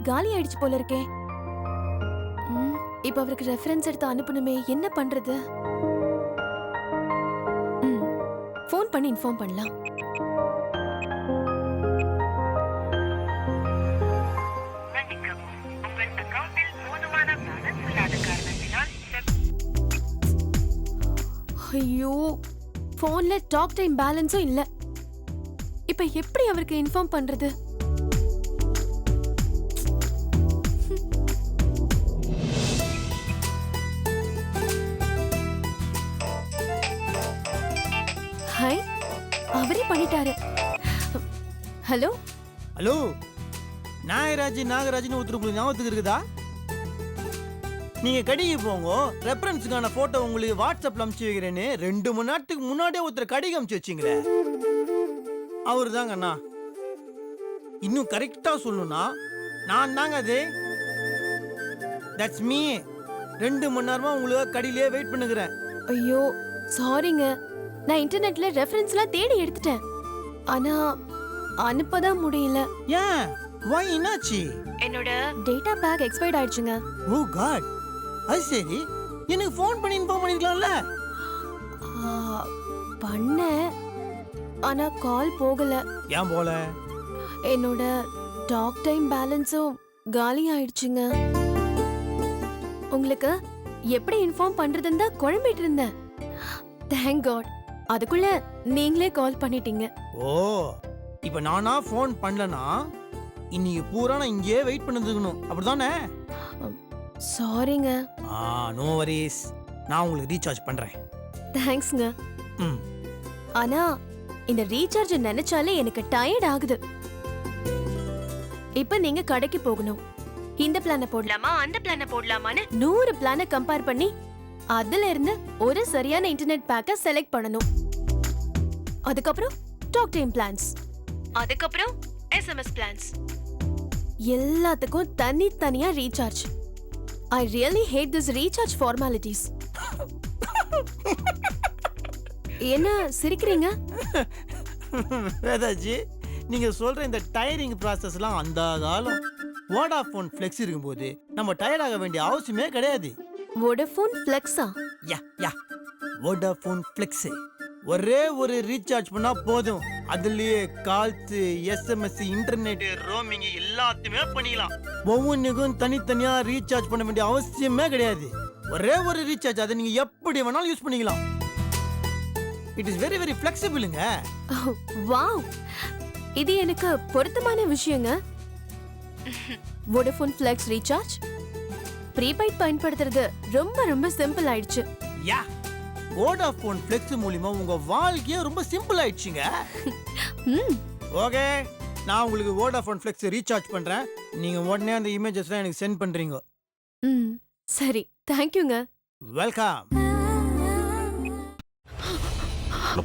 காலி ஆயிடுச்சு போல இருக்கே. இப்ப அவருக்கு ரெஃபரன்ஸ் எடுத்து அனுப்பணுமே, என்ன பண்றது? ஃபோன் பண்ணி இன்ஃபார்ம் பண்ணலாம். ஐயோ, போன்ல டாக் டைம் பேலன்ஸும் இல்ல. இப்ப எப்படி அவருக்கு இன்ஃபார்ம் பண்றது? ஹாய், அவரே பண்ணிட்டாரு. ஹலோ ஹலோ, நாகராஜ்னு ஒருத்தர் உங்களுக்கு ஞாபகத்துக்கு இருக்குதா? நீங்க கடிகை போங்க, ரெஃபரன்ஸுக்கான போட்டோ உங்களுக்கு வாட்ஸ்அப்ல அனுப்பிச்சு வைக்கிறேன்னு 2 மணி நேரத்துக்கு முன்னாடியே ஒருத்தர் கடிகை அனுப்பிச்சு வச்சிங்களே, அவரு தாங்க அண்ணா. இன்னும் கரெக்டா சொல்லணும்னா நான் தாங்க அது. That's me. 2 மணி நேரமா உங்களுக்கு கடியிலே வெயிட் பண்ணுகிறேன். ஐயோ சாரிங்க, நான் இன்டர்நெட்ல ரெஃபரன்ஸ்லாம் தேடி எடுத்துட்டேன். ஆனா அனுப்பதான் முடியல. ஏன்? why என்னாச்சு? என்னோட டேட்டா பேக் எக்ஸ்பயர்ட் ஆயிடுச்சுங்க. ஓ காட், அது சரி. எனக்கு ஃபோன் பண்ணி இன்ஃபார்ம் பண்ணிருக்கலாம்ல. பண்ணேன், ஆனா கால் போகல. ஏன் போல? என்னோட டாக் டைம் பேலன்ஸும் காலி ஆயிடுச்சுங்க. உங்களுக்கு எப்படி இன்ஃபார்ம் பண்றதுன்னு தான் குழம்பிட்டு இருந்தேன். தேங்க் காட், அதுக்குள்ள நீங்களே கால் பண்ணிட்டீங்க. ஓ, இப்ப நானா ஃபோன் பண்ணலனா இன்னைக்கு பூரா நான் இங்கேயே வெயிட் பண்ணிருக்கணும், அப்படிதானே? சாரிங்க. நோ வரிஸ், நான் உங்களுக்கு ரீசார்ஜ் பண்றேன். தேங்க்ஸ்ங்க. ஆனா இந்த ரீசார்ஜ் நினைச்சாலே எனக்கு டயர்ட் ஆகுது. இப்ப நீங்க கடைக்கு போகணும். இந்த பிளான போடலாமா அந்த பிளான போடலாமான்னு 100 பிளான கம்பேர் பண்ணி அதுல இருந்து ஒரு சரியான இன்டர்நெட் பேக்க செலக்ட் பண்ணணும். அதுக்கப்புறம் டாக் டைம் பிளான்ஸ், அதுக்கப்புறம் SMS பிளான்ஸ், எல்லாத்துக்கும் தனித்தனியா recharge. I really hate this recharge formalities. என்ன சிரிக்கிறீங்க? வேதாஜி, நீங்க சொல்ற இந்த டயரிங் ப்ராசஸ்லாம் அந்த காலம் வோடாஃபோன் ஃப்ளெக்ஸ் இருக்கும்போது நம்ம டயர்ட் ஆக வேண்டிய அவசியமே கிடையாது. வோடாஃபோன் ஃப்ளெக்ஸா? Yeah Vodafone flex. ஒரே ஒரு ரீசார்ஜ் பண்ணா போதும், அதுலயே கால்ஸ், SMS, இன்டர்நெட், ரோமிங் எல்லாத்தையுமே பண்ணிக்கலாம். ஒவ்வொன்றுக்கும் தனித்தனியா ரீசார்ஜ் பண்ண வேண்டிய அவசியமே கிடையாது. ஒரே ஒரு ரீசார்ஜ், அதை நீங்க எப்படி வேணாலும் யூஸ் பண்ணிக்கலாம். இட் இஸ் வெரி வெரி ஃபிளெக்சிபிளுங்க. வாவ், இது எனக்கு பொருத்தமான விஷயங்க. வோடாஃபோன் ஃப்ளெக்ஸ் ரீசார்ஜ் ப்ரீபெய்ட் பயன்படுத்துறது ரொம்ப ரொம்ப சிம்பிள் ஆயிடுச்சு. யா, வோடாஃபோன் ஃப்ளெக்ஸ் மூலமா உங்க வாழ்க்கையே ரொம்ப சிம்பிள் ஆயிடுச்சுங்க. ஓகே, நான் உங்களுக்கு வோடாஃபோன் ஃப்ளெக்ஸ் ரீசார்ஜ் பண்றேன். நீங்க உடனே அந்த இமேஜஸ்லாம் எனக்கு சென்ட் பண்றீங்க. சரி, தேங்க்யூங்க. வெல்கம்.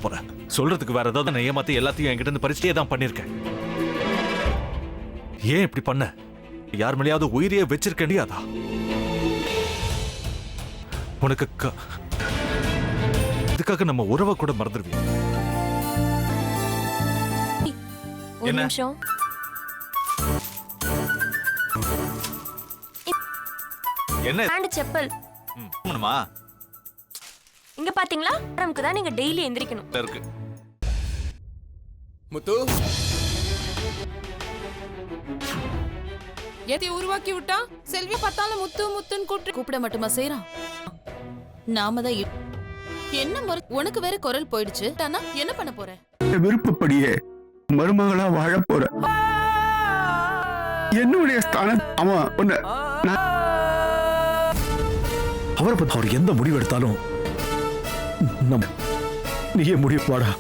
போறேன் சொல்றதுக்கு வேற ஏதாவது நான் ஏமாத்தி எல்லாத்தையும் என்கிட்ட இருந்து பறிச்சே தான் பண்ணிருக்கேன். ஏன் இப்படி பண்ண? யார் மேலேயாவது உயிரியே வச்சிருக்க முடியாதா? உனக்கு இதுக்காக நம்ம உறவை கூட மறந்துடுவீங்க. ஒரு நிமிஷம். என்ன செப்பல் இங்க பாத்தீங்களா? நமக்கு தான் நீங்க டெய்லி எந்திரிக்கணும். இருக்கு முத்து எதை உருவாக்கி விட்டா செல்வி பார்த்தாலும் முத்து முத்துன்னு கூப்பிட மட்டுமா செய்யறான்? நாம தான் என்ன உனக்கு வேற குரல் போயிடுச்சு. தானா என்ன பண்ண போற? விருப்பப்படியே மருமகளா வாழ போற. என்னுடைய ஸ்தானம் அவன் அவர் எந்த முடிவு எடுத்தாலும் நீயே முடிவு பாடா.